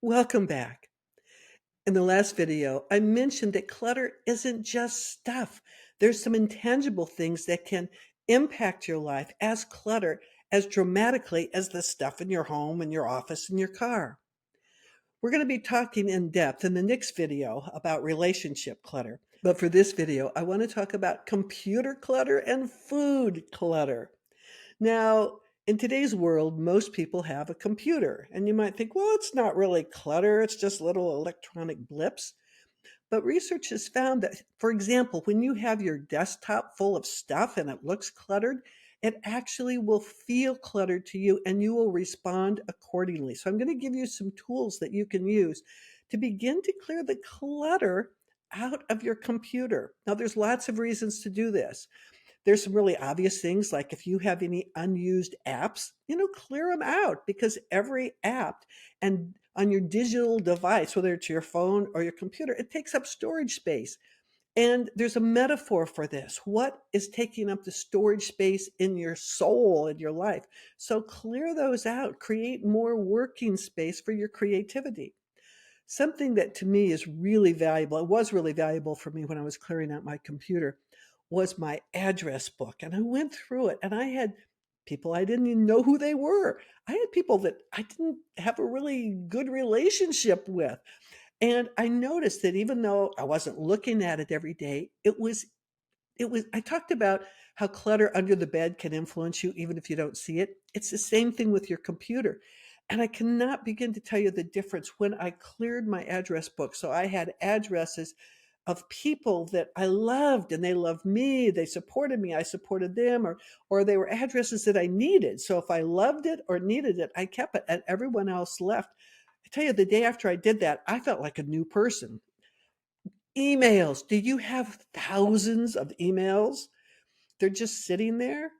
Welcome back. In the last video, I mentioned that clutter isn't just stuff. There's some intangible things that can impact your life as clutter as dramatically as the stuff in your home and your office and your car. We're going to be talking in depth in the next video about relationship clutter. But for this video, I want to talk about computer clutter and food clutter. Now, in today's world, most people have a computer, and you might think, well, it's not really clutter, it's just little electronic blips. But research has found that, for example, when you have your desktop full of stuff and it looks cluttered, it actually will feel cluttered to you and you will respond accordingly. So, I'm going to give you some tools that you can use to begin to clear the clutter out of your computer. Now, there's lots of reasons to do this. There's some really obvious things like if you have any unused apps, clear them out because every app and on your digital device, whether it's your phone or your computer, it takes up storage space. And there's a metaphor for this. What is taking up the storage space in your soul, in your life? So clear those out, create more working space for your creativity. Something that to me is really valuable, it was really valuable for me when I was clearing out my computer, was my address book. And I went through it and I had people I didn't even know who they were. I had people that I didn't have a really good relationship with. And I noticed that even though I wasn't looking at it every day, it was I talked about how clutter under the bed can influence you even if you don't see it. It's the same thing with your computer. And I cannot begin to tell you the difference when I cleared my address book. So I had addresses of people that I loved and they loved me, they supported me, I supported them, or they were addresses that I needed. So if I loved it or needed it, I kept it and everyone else left. I tell you, the day after I did that, I felt like a new person. Emails. Do you have thousands of emails? They're just sitting there.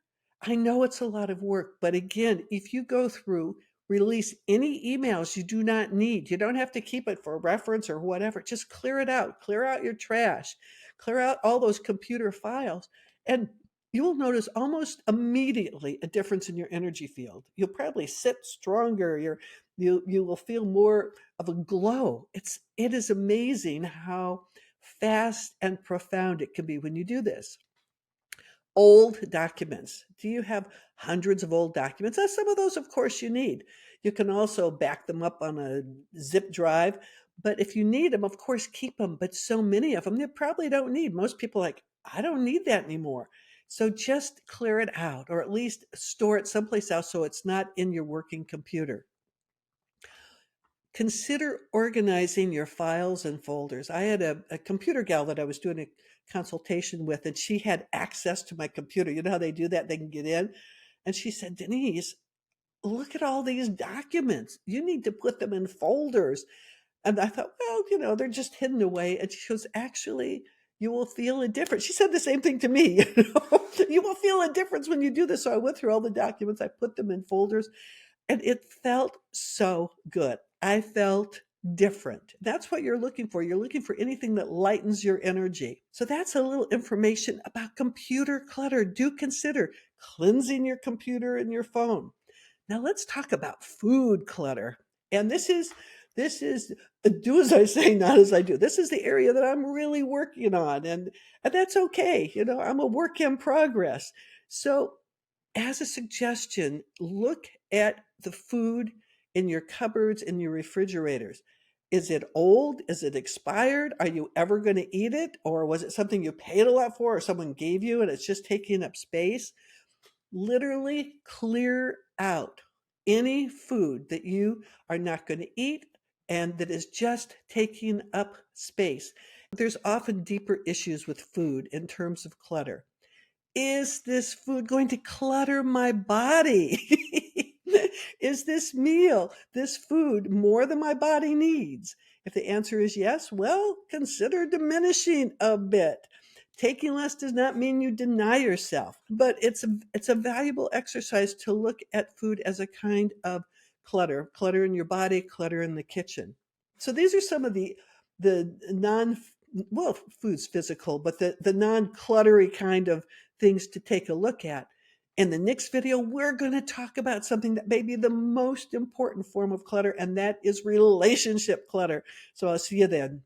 I know it's a lot of work, but again, if you go through, release any emails you do not need. You don't have to keep it for reference or whatever. Just clear it out. Clear out your trash. Clear out all those computer files. And you will notice almost immediately a difference in your energy field. You'll probably sit stronger. You will feel more of a glow. It is amazing how fast and profound it can be when you do this. Old documents. Do you have hundreds of old documents? Some of those, of course, you need. You can also back them up on a zip drive. But if you need them, of course, keep them. But so many of them, you probably don't need. Most people are like, I don't need that anymore. So just clear it out or at least store it someplace else so it's not in your working computer. Consider organizing your files and folders. I had a computer gal that I was doing a consultation with, and she had access to my computer. You know how they do that? They can get in. And she said, Denise, look at all these documents. You need to put them in folders. And I thought, well, they're just hidden away. And she goes, actually, you will feel a difference. She said the same thing to me. You will feel a difference when you do this. So I went through all the documents, I put them in folders, and it felt so good. I felt different. That's what you're looking for. You're looking for anything that lightens your energy. So that's a little information about computer clutter. Do consider cleansing your computer and your phone. Now let's talk about food clutter. And this is do as I say, not as I do. This is the area that I'm really working on, and that's okay. I'm a work in progress. So as a suggestion, look at the food in your cupboards and your refrigerators. Is it old? Is it expired? Are you ever going to eat it? Or was it something you paid a lot for or someone gave you and it's just taking up space? Literally clear out any food that you are not going to eat and that is just taking up space. There's often deeper issues with food in terms of clutter. Is this food going to clutter my body? Is this food, more than my body needs? If the answer is yes, well, consider diminishing a bit. Taking less does not mean you deny yourself, but it's a valuable exercise to look at food as a kind of clutter in your body, clutter in the kitchen. So these are some of the non well, food's physical, but the non-cluttery kind of things to take a look at. In the next video, we're going to talk about something that may be the most important form of clutter, and that is relationship clutter. So I'll see you then.